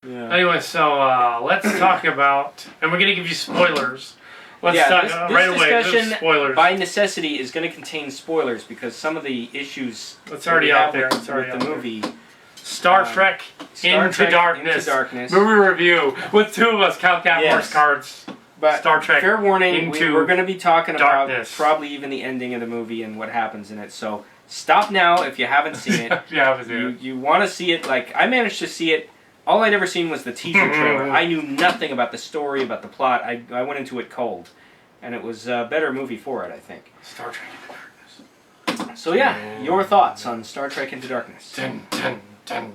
Yeah. Anyway, so let's talk about, and we're going to give you spoilers. Let's talk this right away. Discussion, spoilers. by necessity, is going to contain spoilers because some of the issues it's already out there. With the movie. Star Trek Into Darkness. Movie review with two of us, Cal Morse cards. But Star Trek. Fair warning, we're going to be talking about probably even the ending of the movie and what happens in it. So stop now if you haven't seen it. You want to see it. Like I managed to see it. All I'd ever seen was the teaser trailer. I knew nothing about the story, about the plot. I went into it cold, and it was a better movie for it, I think. Star Trek Into Darkness. So yeah, your thoughts on Star Trek Into Darkness? Dun, dun, dun.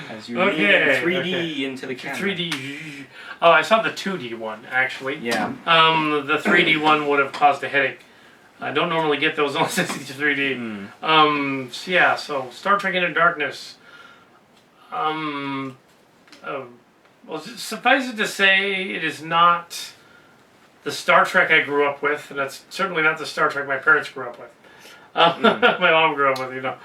As you read in 3D into the camera. 3D. Oh, I saw the 2D one actually. Yeah. The 3D one would have caused a headache. I don't normally get those unless it's 3D. So yeah. So Star Trek Into Darkness. Well, suffice it to say, it is not the Star Trek I grew up with, and that's certainly not the Star Trek my parents grew up with. My mom grew up with, you know.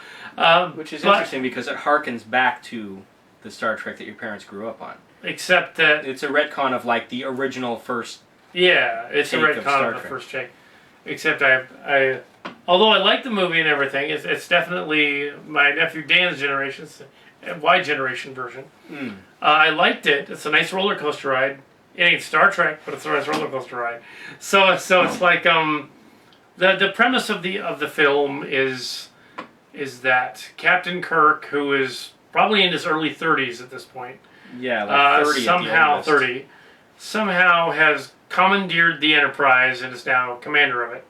Which is interesting because it harkens back to the Star Trek that your parents grew up on. Except that it's a retcon of like the original first. Yeah, it's a retcon of the first take. Except I although I like the movie and everything, it's definitely my nephew Dan's generation, Y generation version. I liked it. It's a nice roller coaster ride. It ain't Star Trek, but it's a nice roller coaster ride. So it's like the premise of the film is that Captain Kirk, who is probably in his early 30s at this point, like 30 somehow 30, somehow has commandeered the Enterprise and is now commander of it.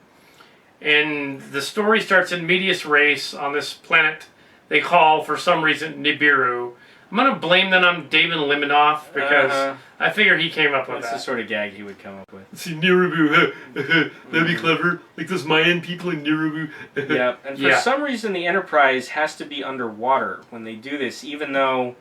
And the story starts in medias res on this planet they call, for some reason, Nibiru. I'm going to blame that on David Limanoff because I figure he came up with that. That's the sort of gag he would come up with. See, Nibiru, that'd be clever. Like those Mayan people in Nibiru. Yeah, and for some reason the Enterprise has to be underwater when they do this, even though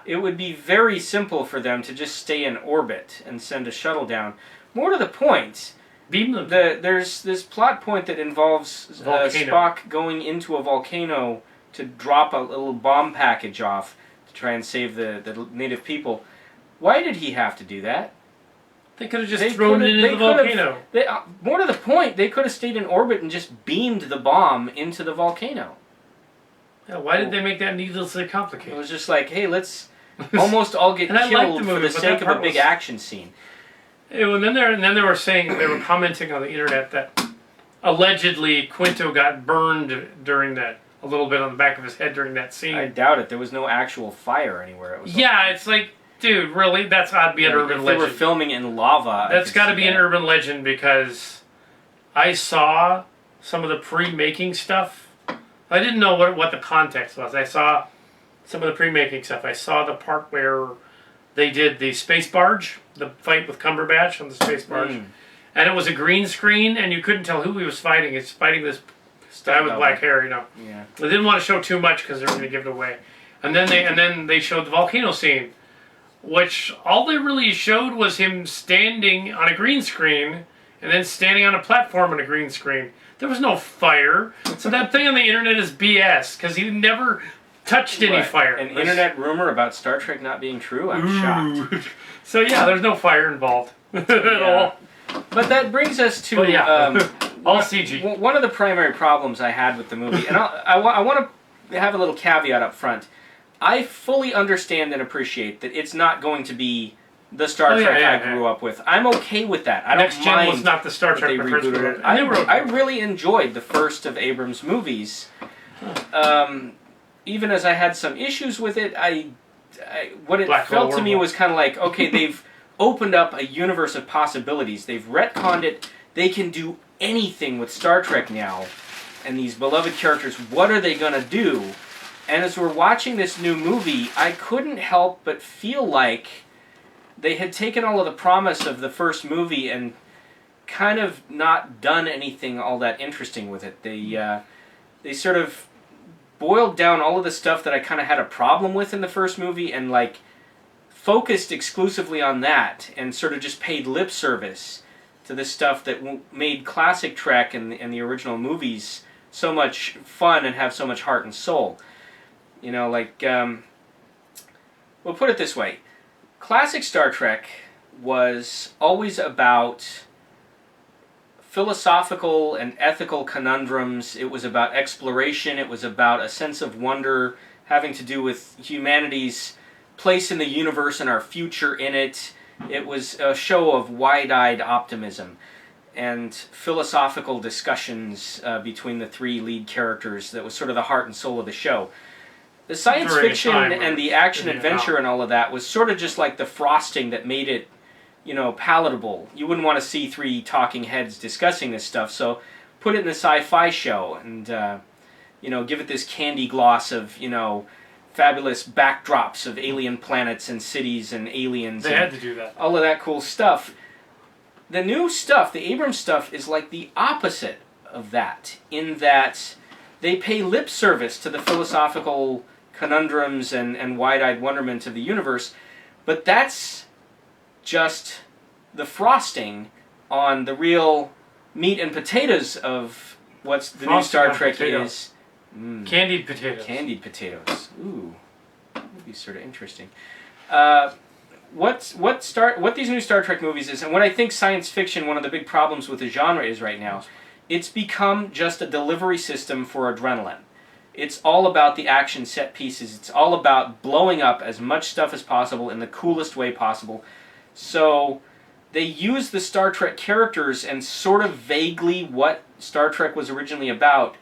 it would be very simple for them to just stay in orbit and send a shuttle down. More to the point, there's this plot point that involves Spock going into a volcano to drop a little bomb package off to try and save the native people. Why did he have to do that? They could have just thrown it into the volcano. More to the point, they could have stayed in orbit and just beamed the bomb into the volcano. Yeah, why did they make that needlessly complicated? It was just like, hey, let's almost all get killed for the sake of a big action scene. And then they were saying, they were commenting on the internet that allegedly Quinto got burned during that. A little bit on the back of his head during that scene. I doubt it. There was no actual fire anywhere. It was it's like, dude, really? That's got to be an urban legend. They were filming in lava. That's got to be an urban legend because I saw some of the pre-making stuff. I didn't know what the context was. I saw some of the pre-making stuff. I saw the part where they did the space barge, the fight with Cumberbatch on the space barge. And it was a green screen, and you couldn't tell who he was fighting. It's fighting this guy with black hair, you know. Yeah. They didn't want to show too much because they were going to give it away. And then they showed the volcano scene, which all they really showed was him standing on a green screen and then standing on a platform on a green screen. There was no fire. So that thing on the internet is BS because he never touched any fire. An internet rumor about Star Trek not being true? I'm shocked. So yeah, there's no fire involved at all. But that brings us to all CG. One of the primary problems I had with the movie, and I want to have a little caveat up front. I fully understand and appreciate that it's not going to be the Star Trek I grew up with. I'm okay with that. I don't mind was not the Star Trek they rebooted it. I really enjoyed the first of Abrams' movies. Even as I had some issues with it, what it felt to me was kind of like, okay, they've opened up a universe of possibilities. They've retconned it. They can do anything with Star Trek now. And these beloved characters, what are they going to do? And as we're watching this new movie, I couldn't help but feel like they had taken all of the promise of the first movie and kind of not done anything all that interesting with it. They sort of boiled down all of the stuff that I kind of had a problem with in the first movie and like focused exclusively on that and sort of just paid lip service to the stuff that made classic Trek and the original movies so much fun and have so much heart and soul. You know, like Well, put it this way. Classic Star Trek was always about philosophical and ethical conundrums. It was about exploration. It was about a sense of wonder having to do with humanity's place in the universe and our future in it. It was a show of wide-eyed optimism and philosophical discussions between the three lead characters. That was sort of the heart and soul of the show. The science fiction and the action-adventure and all of that was sort of just like the frosting that made it, palatable. You wouldn't want to see three talking heads discussing this stuff, so put it in a sci-fi show and, give it this candy gloss of, fabulous backdrops of alien planets and cities and aliens. They had to do that. All of that cool stuff. The new stuff, the Abrams stuff, is like the opposite of that, in that they pay lip service to the philosophical conundrums and wide-eyed wonderment of the universe, but that's just the frosting on the real meat and potatoes of what's the new Star Trek is. Candied potatoes. Candied potatoes. Ooh, that would be sort of interesting. What these new Star Trek movies is, and what I think science fiction, one of the big problems with the genre is right now, it's become just a delivery system for adrenaline. It's all about the action set pieces. It's all about blowing up as much stuff as possible in the coolest way possible. So they use the Star Trek characters and sort of vaguely what Star Trek was originally about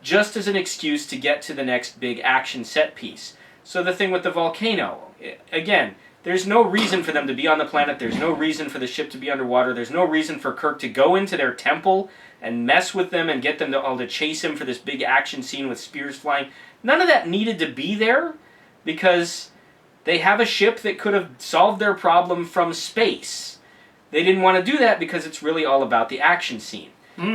just as an excuse to get to the next big action set piece. So the thing with the volcano, again, there's no reason for them to be on the planet. There's no reason for the ship to be underwater. There's no reason for Kirk to go into their temple and mess with them and get them to all to chase him for this big action scene with spears flying. None of that needed to be there because they have a ship that could have solved their problem from space. They didn't want to do that because it's really all about the action scene.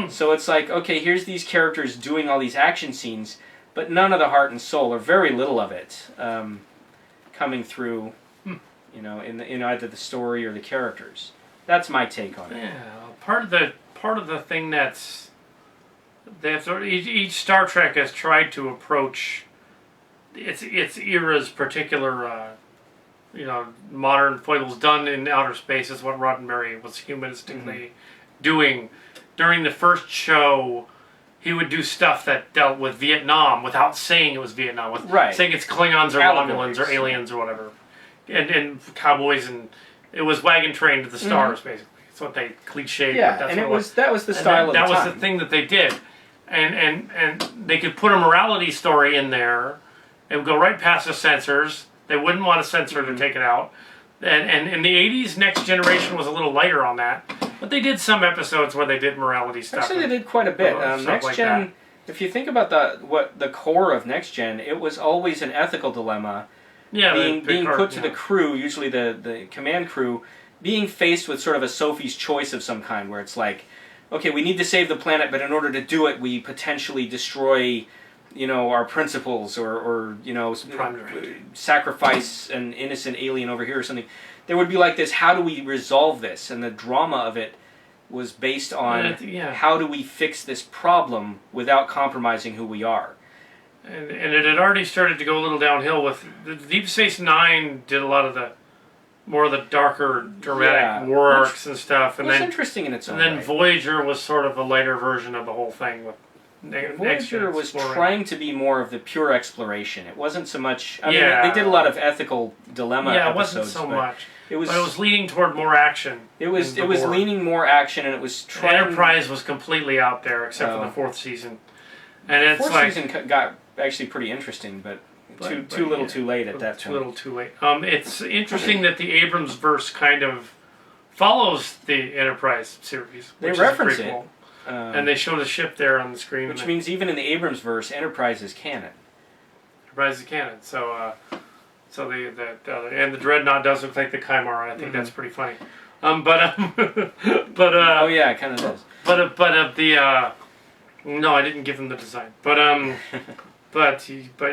So it's like, okay, here's these characters doing all these action scenes, but none of the heart and soul, or very little of it, coming through, in either the story or the characters. That's my take on it. Yeah, part of the thing that's each Star Trek has tried to approach its era's particular modern foibles done in outer space is what Roddenberry was humanistically doing. During the first show, he would do stuff that dealt with Vietnam without saying it was Vietnam, saying it's Klingons or Romulans or aliens or whatever, and cowboys, and it was wagon train to the stars basically. That's what they cliched. Yeah, but that's and that was the style of the time. That was the thing that they did, and they could put a morality story in there. It would go right past the censors. They wouldn't want a censor to take it out. And in the 80s, Next Generation was a little lighter on that. But they did some episodes where they did morality stuff. Actually, they did quite a bit. Next Gen, if you think about the core of Next Gen, it was always an ethical dilemma. Yeah, being put to the crew, usually the command crew, being faced with sort of a Sophie's choice of some kind, where it's like, okay, we need to save the planet, but in order to do it, we potentially destroy, our principles, or sacrifice an innocent alien over here or something. There would be like this, how do we resolve this? And the drama of it was based on how do we fix this problem without compromising who we are. And it had already started to go a little downhill with Deep Space Nine. Did a lot of the more of the darker, dramatic war arcs and stuff. And it was interesting in its own way. And then way. Voyager was sort of a lighter version of the whole thing. With Voyager was trying to be more of the pure exploration. It wasn't so much. I mean, they did a lot of ethical dilemma episodes. It wasn't so much. But it was leaning toward more action. It was leaning more action, and it was trying. Enterprise was completely out there, except for the fourth season. And it's fourth season got actually pretty interesting, but too little, too late at that point. Too little, too late. It's interesting that the Abrams verse kind of follows the Enterprise series. They reference it. Cool. And they showed a ship there on the screen. Which means even in the Abrams verse, Enterprise is canon. Enterprise is canon. So and the Dreadnought does look like the Chimera. I think that's pretty funny. Oh yeah, it kind of does. No, I didn't give him the design. But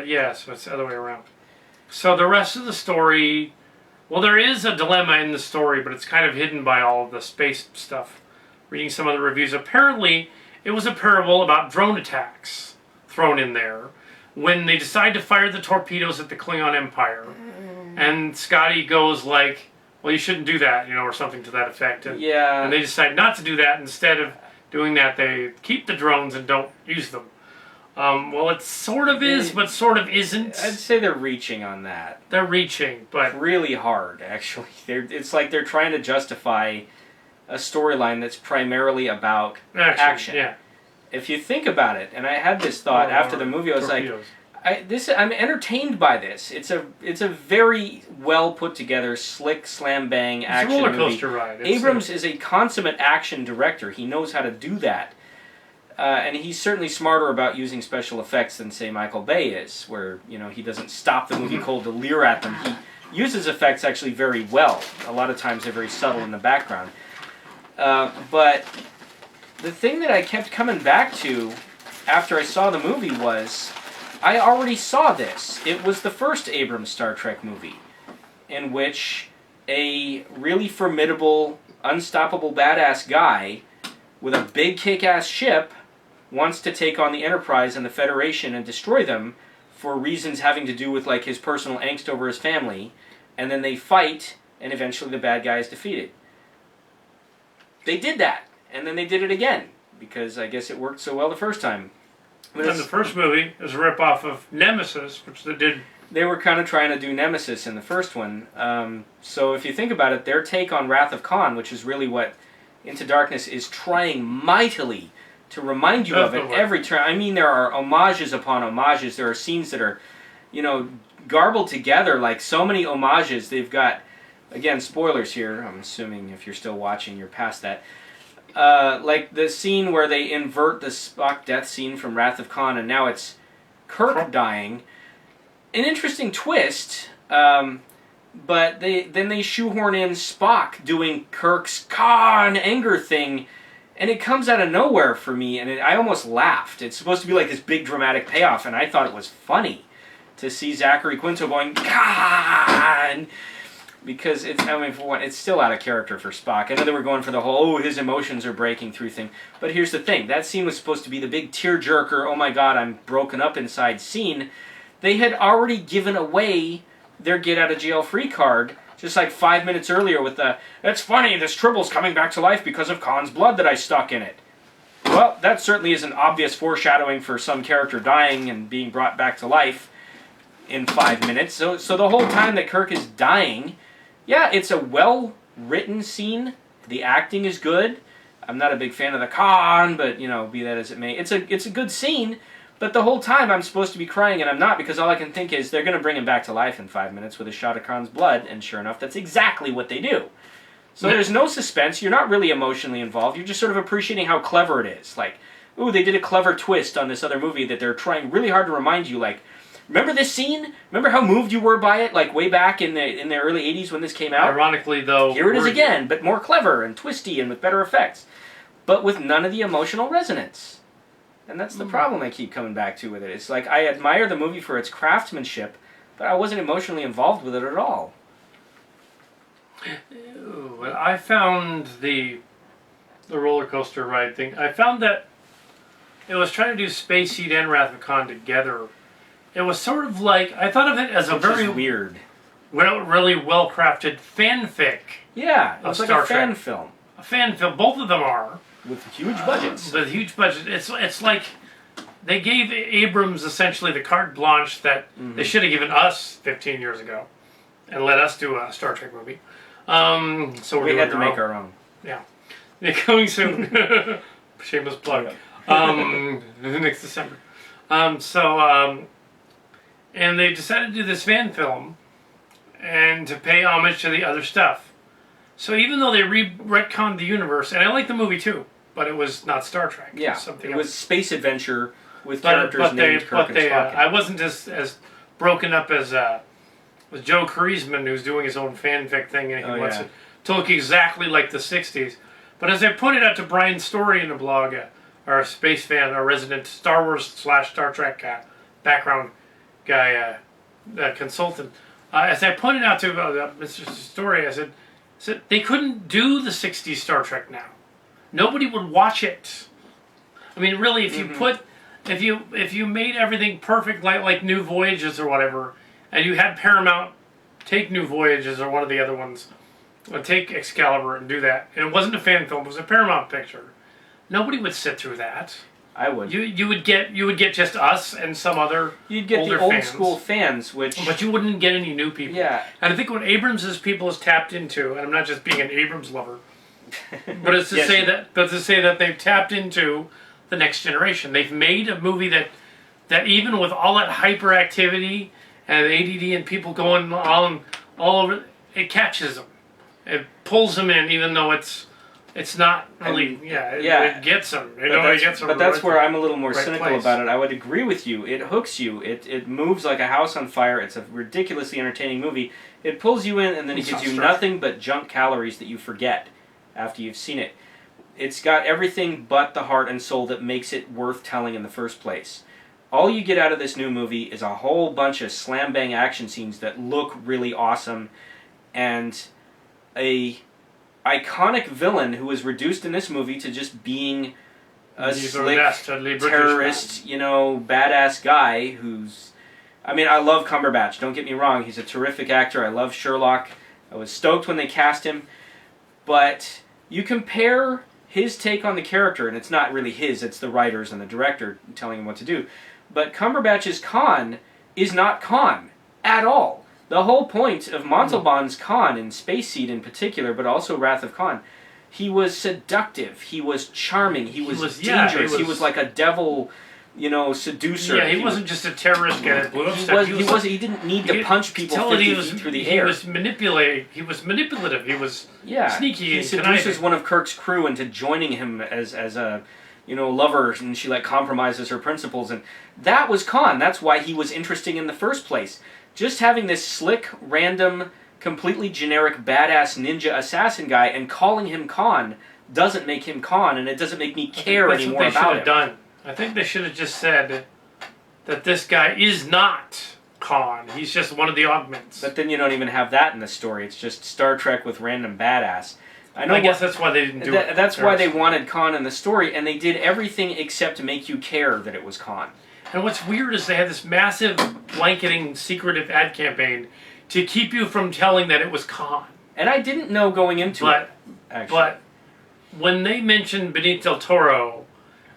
yeah, so it's the other way around. So the rest of the story, well, there is a dilemma in the story, but it's kind of hidden by all of the space stuff. Reading some of the reviews, apparently it was a parable about drone attacks thrown in there when they decide to fire the torpedoes at the Klingon Empire. And Scotty goes like, well, you shouldn't do that, or something to that effect. And, yeah. And they decide not to do that. Instead of doing that, they keep the drones and don't use them. Well, it sort of is, but sort of isn't. I'd say they're reaching on that. They're reaching, but... really hard, actually. It's like they're trying to justify a storyline that's primarily about action. Yeah. If you think about it, and I had this thought after the movie, I was torpedoes. I'm entertained by this. It's a very well put together, slick, slam bang action movie. It's a roller coaster ride. Abrams is a consummate action director. He knows how to do that. And he's certainly smarter about using special effects than, say, Michael Bay is, where, he doesn't stop the movie cold to leer at them. He uses effects actually very well. A lot of times they're very subtle in the background. But the thing that I kept coming back to after I saw the movie was, I already saw this. It was the first Abrams Star Trek movie, in which a really formidable, unstoppable badass guy with a big kick-ass ship wants to take on the Enterprise and the Federation and destroy them for reasons having to do with like his personal angst over his family, and then they fight, and eventually the bad guy is defeated. They did that, and then they did it again, because I guess it worked so well the first time. And the first movie is a rip-off of Nemesis, which they did... They were kind of trying to do Nemesis in the first one. So if you think about it, their take on Wrath of Khan, which is really what Into Darkness is trying mightily to remind you of it every turn. I mean, there are homages upon homages. There are scenes that are, garbled together like so many homages. They've got, again, spoilers here. I'm assuming if you're still watching, you're past that. Like the scene where they invert the Spock death scene from Wrath of Khan, and now it's Kirk dying. An interesting twist, but then they shoehorn in Spock doing Kirk's Khan anger thing, and it comes out of nowhere for me, and I almost laughed. It's supposed to be like this big dramatic payoff, and I thought it was funny to see Zachary Quinto going Khan, because for one, it's still out of character for Spock. I know they were going for the whole his emotions are breaking through thing, but here's the thing: that scene was supposed to be the big tearjerker. Oh my God, I'm broken up inside scene. They had already given away their get out of jail free card just like 5 minutes earlier with the, "It's funny, this Tribble's coming back to life because of Khan's blood that I stuck in it." Well, that certainly is an obvious foreshadowing for some character dying and being brought back to life in 5 minutes. So the whole time that Kirk is dying, yeah, it's a well-written scene. The acting is good. I'm not a big fan of the Khan, but, be that as it may. It's a good scene. But the whole time I'm supposed to be crying, and I'm not, because all I can think is they're going to bring him back to life in 5 minutes with a shot of Khan's blood, and sure enough, that's exactly what they do. So there's no suspense. You're not really emotionally involved. You're just sort of appreciating how clever it is. Like, ooh, they did a clever twist on this other movie that they're trying really hard to remind you, like, remember this scene? Remember how moved you were by it, like, way back in the early 80s when this came out? Ironically, though... Here it is again, but more clever and twisty and with better effects. But with none of the emotional resonance. And that's the problem I keep coming back to with it. It's like, I admire the movie for its craftsmanship, but I wasn't emotionally involved with it at all. Well, I found the roller coaster ride thing. I found that it was trying to do Space Heat and Wrath of Khan together. It was sort of like, I thought of it as a very weird, really well crafted fanfic. Yeah, it was like a fan film. A fan film. Both of them are. With huge budgets. With huge budgets. It's like they gave Abrams essentially the carte blanche that they should have given us 15 years ago and let us do a Star Trek movie. So we had to make our own. Yeah. They're coming soon. Shameless plug. Next December. And they decided to do this fan film and to pay homage to the other stuff. So even though they retconned the universe, and I like the movie too, but it was not Star Trek. Yeah, something it was space adventure with characters named Kirk and Spock. I wasn't as broken up as Joe Kreisman, who's doing his own fanfic thing, and he wants it to look exactly like the 60s. But as I pointed out to Brian Story in the blog, our space fan, our resident Star Wars / Star Trek background guy, consultant, as I pointed out to Mr. Story, I said, they couldn't do the 60s Star Trek now. Nobody would watch it. I mean, really, if you if you made everything perfect, like New Voyages or whatever, and you had Paramount take New Voyages or one of the other ones, or take Excalibur and do that, and it wasn't a fan film, it was a Paramount picture, nobody would sit through that. I would. You would get just us and some other You'd get older the old fans. school fans, but you wouldn't get any new people. Yeah. And I think what Abrams' people has tapped into, and I'm not just being an Abrams lover, but it's to say that they've tapped into the next generation. They've made a movie that even with all that hyperactivity and ADD and people going all over, it catches them. It pulls them in, even though it's not really, it gets them. But that's where I'm a little more cynical about it. I would agree with you. It hooks you. It moves like a house on fire. It's a ridiculously entertaining movie. It pulls you in, and then it gives you nothing but junk calories that you forget after you've seen it. It's got everything but the heart and soul that makes it worth telling in the first place. All you get out of this new movie is a whole bunch of slam-bang action scenes that look really awesome, and a iconic villain who was reduced in this movie to just being a slick terrorist, badass guy who's... I mean, I love Cumberbatch, don't get me wrong. He's a terrific actor. I love Sherlock. I was stoked when they cast him. But you compare his take on the character, and it's not really his, it's the writers and the director telling him what to do. But Cumberbatch's Khan is not Khan at all. The whole point of Montalban's Khan, in Space Seed in particular, but also Wrath of Khan, he was seductive, he was charming, he was dangerous, he was like a devil, seducer. Yeah, he wasn't just a terrorist guy that blew up stuff. He didn't need to punch people 50 feet through the air. He was manipulative, he was sneaky. He seduces one of Kirk's crew into joining him as a lover, and she compromises her principles, and that was Khan. That's why he was interesting in the first place. Just having this slick, random, completely generic, badass ninja assassin guy and calling him Khan doesn't make him Khan, and it doesn't make me care anymore about him. Done. I think they should have just said that this guy is not Khan. He's just one of the augments. But then you don't even have that in the story. It's just Star Trek with random badass. I guess that's why they didn't do it. That's why they wanted Khan in the story, and they did everything except make you care that it was Khan. And what's weird is they had this massive, blanketing, secretive ad campaign to keep you from telling that it was Khan. And I didn't know going into it, actually. But when they mentioned Benicio del Toro,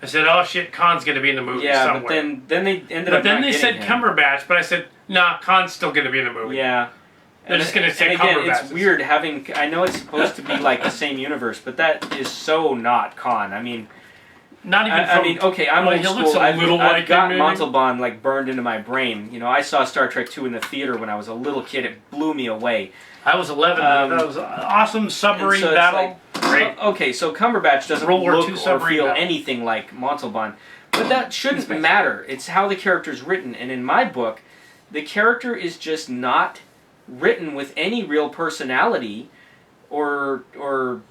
I said, "Oh shit, Khan's going to be in the movie somewhere." But then they ended up. But then they said Cumberbatch, but I said, "Nah, Khan's still going to be in the movie." Yeah. They're just going to say Cumberbatch. Cumberbatch. It's weird having. I know it's supposed to be like the same universe, but that is so not Khan. I mean. Not even. I'm old school. I've got like Montalban burned into my brain. I saw Star Trek 2 in the theater when I was a little kid. It blew me away. I was 11. That was an awesome submarine battle. Great. Okay, so Cumberbatch doesn't look or feel anything like Montalban, but that shouldn't matter. It's how the character's written, and in my book, the character is just not written with any real personality or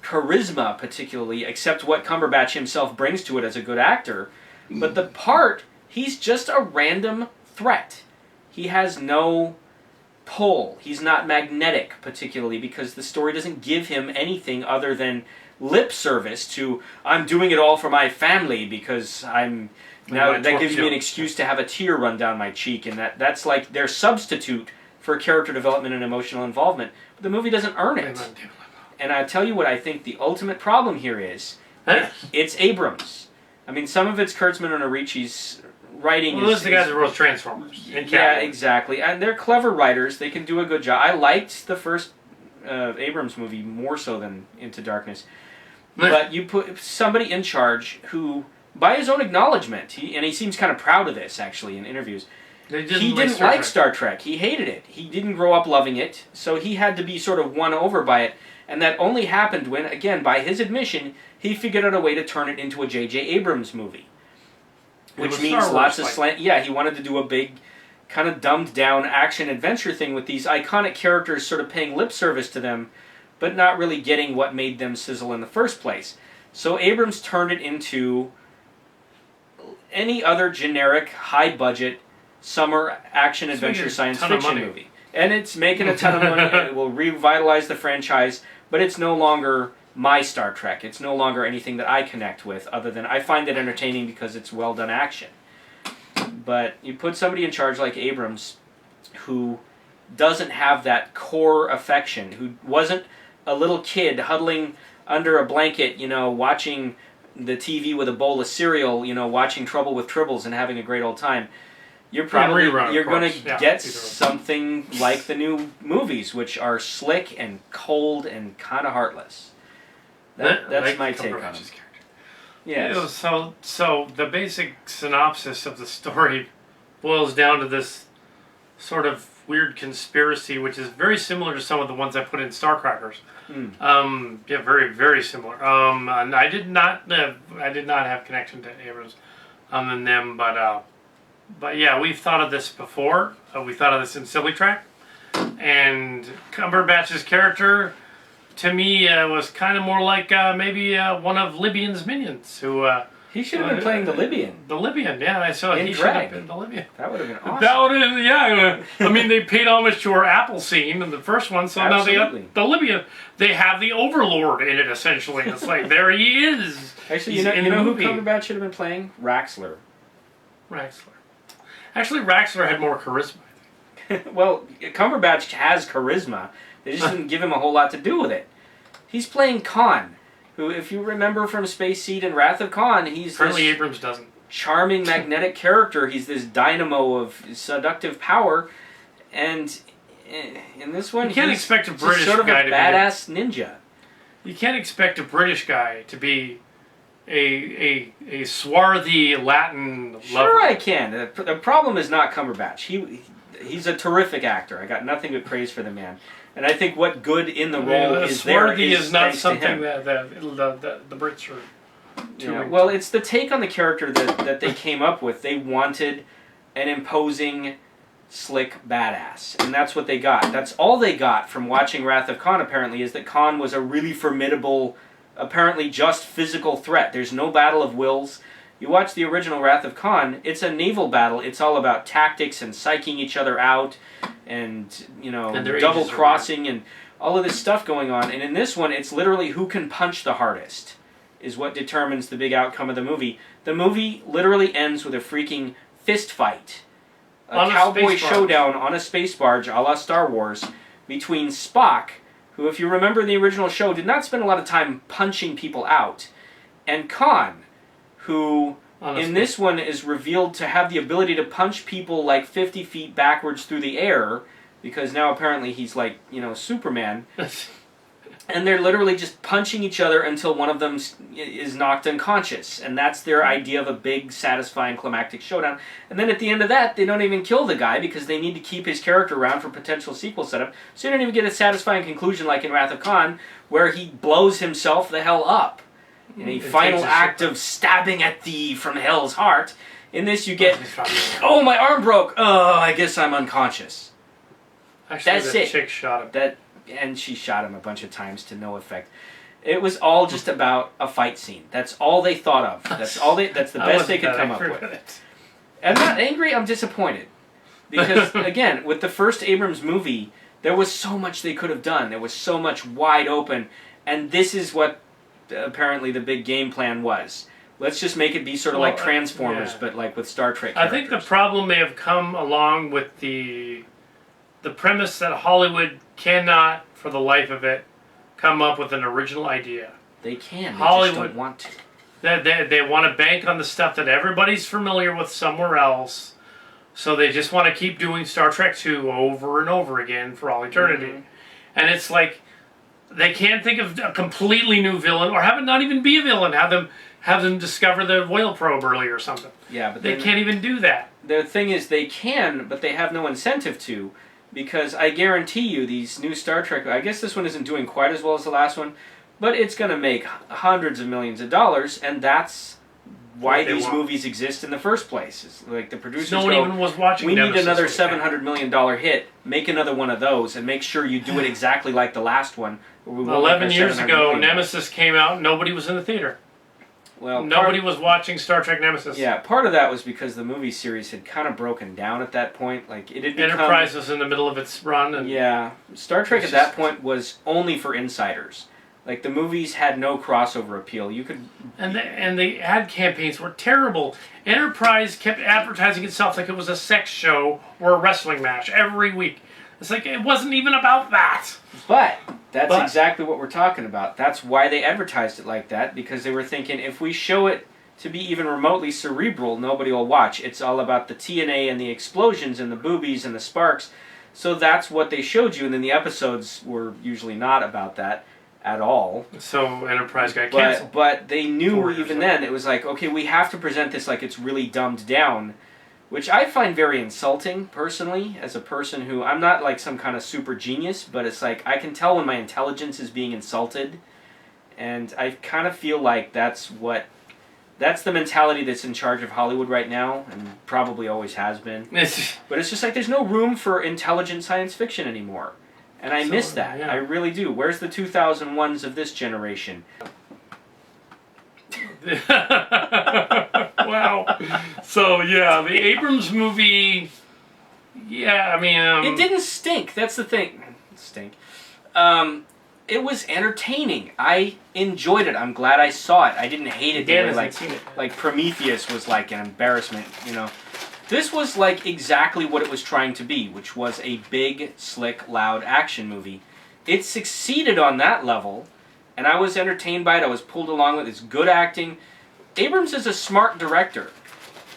charisma, particularly, except what Cumberbatch himself brings to it as a good actor. But the part, he's just a random threat. He has no pull. He's not magnetic, particularly, because the story doesn't give him anything other than lip service to, I'm doing it all for my family because I'm... Now that gives me an excuse to have a tear run down my cheek, and that's like their substitute for character development and emotional involvement. But the movie doesn't earn it. And I tell you what I think the ultimate problem here is. It's Abrams. I mean, some of it's Kurtzman and Aricci's writing. Well, those are the guys that wrote Transformers. Yeah, exactly. And they're clever writers. They can do a good job. I liked the first Abrams movie more so than Into Darkness. But you put somebody in charge who, by his own acknowledgement, he seems kind of proud of this, actually, in interviews, he didn't like Star Trek. He hated it. He didn't grow up loving it, so he had to be sort of won over by it. And that only happened when, again, by his admission, he figured out a way to turn it into a J.J. Abrams movie. Which means lots of slant... Yeah, he wanted to do a big, kind of dumbed-down action-adventure thing with these iconic characters sort of paying lip service to them, but not really getting what made them sizzle in the first place. So Abrams turned it into any other generic, high-budget, summer action-adventure science fiction movie. And it's making a ton of money, and it will revitalize the franchise, but it's no longer my Star Trek. It's no longer anything that I connect with, other than I find it entertaining because it's well-done action. But you put somebody in charge like Abrams, who doesn't have that core affection, who wasn't a little kid huddling under a blanket, watching the TV with a bowl of cereal, watching Trouble with Tribbles and having a great old time, you're probably going to get something like the new movies, which are slick and cold and kind of heartless. That's my take on it. Yes. So the basic synopsis of the story boils down to this sort of weird conspiracy, which is very similar to some of the ones I put in Starcrackers. Very, very similar. And I did not have connection to Abrams than them, but yeah, we've thought of this before. We thought of this in Silly Track, and Cumberbatch's character, to me, was kind of more like maybe one of Libyan's minions who. He should have been playing the Libyan. The Libyan, yeah. So he should have been the Libyan. That would have been awesome. That would have, yeah. I mean, they paid homage to our Apple scene in the first one, so now they have the Libyan. They have the Overlord in it, essentially. It's like, there he is. Actually, you know who Cumberbatch should have been playing? Raxler. Actually, Raxler had more charisma, I think. Well, Cumberbatch has charisma. They just didn't give him a whole lot to do with it. He's playing Khan, who, if you remember from Space Seed and Wrath of Khan, he's apparently Abrams doesn't. Charming, magnetic character. He's this dynamo of seductive power, and in this one, you can't expect a British sort of guy a badass ninja. You can't expect a British guy to be a swarthy Latin lover. Sure, I can. The problem is not Cumberbatch. He's a terrific actor. I got nothing but praise for the man. And I think what good in the role is there is not something that the Brits are doing. Well, it's the take on the character that they came up with. They wanted an imposing, slick badass. And that's what they got. That's all they got from watching Wrath of Khan, apparently, is that Khan was a really formidable, apparently just physical threat. There's no battle of wills. You watch the original Wrath of Khan, it's a naval battle. It's all about tactics and psyching each other out and double crossing and all of this stuff going on. And in this one, it's literally who can punch the hardest is what determines the big outcome of the movie. The movie literally ends with a freaking fist fight. A cowboy showdown on a space barge a la Star Wars between Spock, who, if you remember in the original show, did not spend a lot of time punching people out, and Khan, who in this one is revealed to have the ability to punch people like 50 feet backwards through the air, because now apparently he's like, Superman. And they're literally just punching each other until one of them is knocked unconscious. And that's their idea of a big, satisfying, climactic showdown. And then at the end of that, they don't even kill the guy because they need to keep his character around for potential sequel setup. So you don't even get a satisfying conclusion like in Wrath of Khan, where he blows himself the hell up. In a final act of stabbing at thee from hell's heart. In this you get, oh, my arm broke. Oh, I guess I'm unconscious. Actually, that's it. Chick shot him. And she shot him a bunch of times to no effect. It was all just about a fight scene. That's all they thought of. That's the best they could come up with. I'm not angry, I'm disappointed. Because, again, with the first Abrams movie, there was so much they could have done. There was so much wide open. And this is what apparently the big game plan was. Let's just make it be sort of like Transformers, but like with Star Trek characters. I think the problem may have come along with the premise that Hollywood cannot, for the life of it, come up with an original idea. They can. Hollywood just don't want to. They want to bank on the stuff that everybody's familiar with somewhere else, so they just want to keep doing Star Trek 2 over and over again for all eternity. Mm-hmm. And it's like, they can't think of a completely new villain, or have it not even be a villain. Have them discover the oil probe early or something. Yeah, but they can't even do that. The thing is, they can, but they have no incentive to, because I guarantee you, these new Star Trek. I guess this one isn't doing quite as well as the last one, but it's going to make hundreds of millions of dollars, and that's why these movies exist in the first place. It's like the producers no one even was watching. We need another $700 million hit. Make another one of those, and make sure you do it exactly like the last one. 11 years ago, Nemesis came out. Nobody was in the theater. Well, nobody was watching Star Trek Nemesis. Yeah, part of that was because the movie series had kind of broken down at that point. Like it had become, Enterprise was in the middle of its run. And yeah, Star Trek at that point was only for insiders. Like the movies had no crossover appeal. You could and the ad campaigns were terrible. Enterprise kept advertising itself like it was a sex show or a wrestling match every week. It's like, it wasn't even about that. But that's exactly what we're talking about. That's why they advertised it like that, because they were thinking, if we show it to be even remotely cerebral, nobody will watch. It's all about the TNA and the explosions and the boobies and the sparks. So that's what they showed you, and then the episodes were usually not about that at all. So Enterprise got canceled. But they knew even then, it was like, okay, we have to present this like it's really dumbed down, which I find very insulting, personally, as a person who, I'm not like some kind of super genius, but it's like, I can tell when my intelligence is being insulted, and I kind of feel like that's the mentality that's in charge of Hollywood right now, and probably always has been. But it's just like, there's no room for intelligent science fiction anymore. And I miss that. Yeah. I really do. Where's the 2001s of this generation? Wow. So, yeah, the Abrams movie, yeah, I mean... it didn't stink. That's the thing. It stink. It was entertaining. I enjoyed it. I'm glad I saw it. I didn't hate it. Dan hasn't seen it. Like Prometheus was like an embarrassment, you know. This was like exactly what it was trying to be, which was a big, slick, loud action movie. It succeeded on that level, and I was entertained by it. I was pulled along with it. It's good acting. Abrams is a smart director,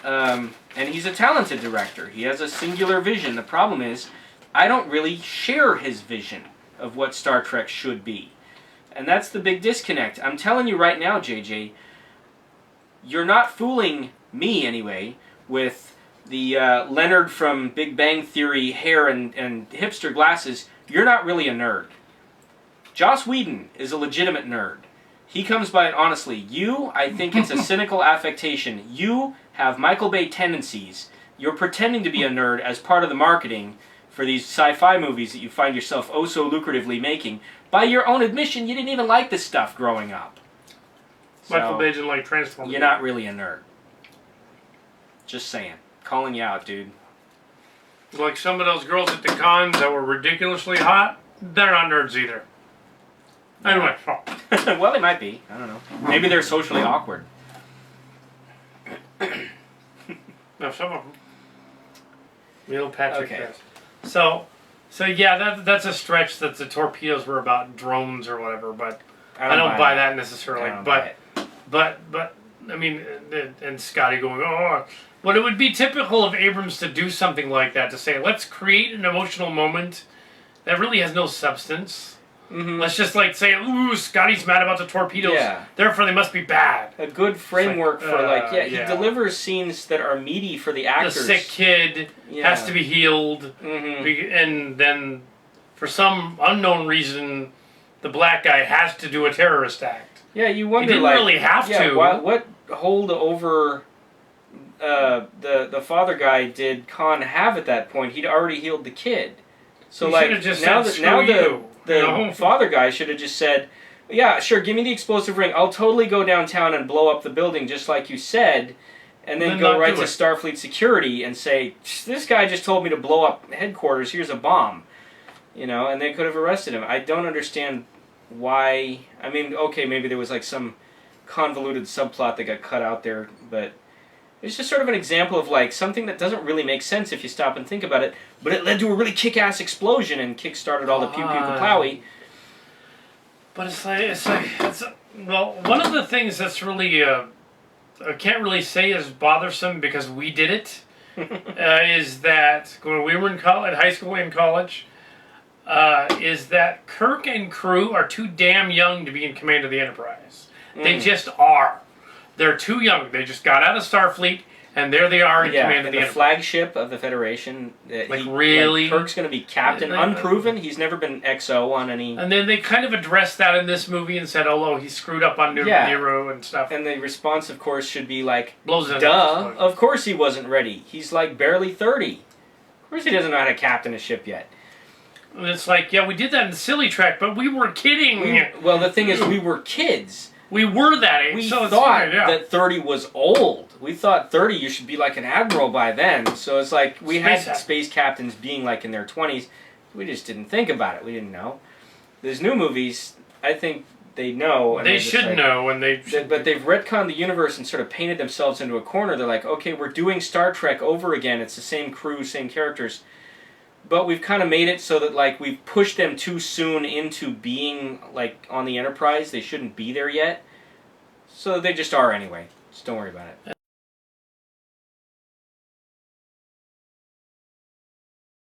and he's a talented director. He has a singular vision. The problem is, I don't really share his vision of what Star Trek should be. And that's the big disconnect. I'm telling you right now, JJ, you're not fooling me anyway with the Leonard from Big Bang Theory hair and hipster glasses. You're not really a nerd. Joss Whedon is a legitimate nerd. He comes by it honestly. You, I think it's a cynical affectation. You have Michael Bay tendencies. You're pretending to be a nerd as part of the marketing for these sci-fi movies that you find yourself oh so lucratively making. By your own admission, you didn't even like this stuff growing up. Michael Bay didn't like Transformers. You're not really a nerd. Just saying. Calling you out, dude. Like some of those girls at the cons that were ridiculously hot, they're not nerds either. Anyway. Well, they might be. I don't know. Maybe they're socially awkward. No, some of them. Neil Patrick does. So yeah, that's a stretch that the torpedoes were about drones or whatever, but I don't buy that necessarily. But I mean, and Scotty going, oh, but it would be typical of Abrams to do something like that, to say, let's create an emotional moment that really has no substance. Mm-hmm. Let's just like say, ooh, Scotty's mad about the torpedoes, therefore they must be bad. A good framework for he delivers scenes that are meaty for the actors. The sick kid has to be healed, and then for some unknown reason, the black guy has to do a terrorist act. Yeah, you wonder. He didn't really have to. What hold over the father guy did Khan have at that point? He'd already healed the kid. So the father guy should have just said, yeah, sure, give me the explosive ring. I'll totally go downtown and blow up the building just like you said, and then go right to Starfleet security and say, this guy just told me to blow up headquarters, here's a bomb. You know, and they could have arrested him. I don't understand why. I mean, okay, maybe there was like some convoluted subplot that got cut out there, but it's just sort of an example of like something that doesn't really make sense if you stop and think about it, but it led to a really kick-ass explosion and kick-started all the pew-pew-kaplowy. But well, one of the things that's really, I can't really say is bothersome because we did it, is that when we were in high school and college, is that Kirk and crew are too damn young to be in command of the Enterprise. They just are. They're too young. They just got out of Starfleet, and there they are in command of the Enterprise. Flagship of the Federation. Really? Kirk's going to be captain, unproven. He's never been XO on any... And then they kind of addressed that in this movie and said, oh, he screwed up on Nero and stuff. And the response, of course, should be like, blows it duh, of course he wasn't ready. He's like barely 30. Of course he doesn't know how to captain a ship yet. And it's like, yeah, we did that in Silly Track, but we were kidding. Well, the thing is, we were kids. We were that age. We thought that 30 was old. We thought 30, you should be like an admiral by then. So it's like, we had space captains being like in their 20s. We just didn't think about it. We didn't know. There's new movies, I think they know. And they should know. But they've retconned the universe and sort of painted themselves into a corner. They're like, okay, we're doing Star Trek over again. It's the same crew, same characters. but we've kind of made it so that like we've pushed them too soon into being like on the Enterprise. They shouldn't be there yet, so they just are anyway. Just don't worry about it.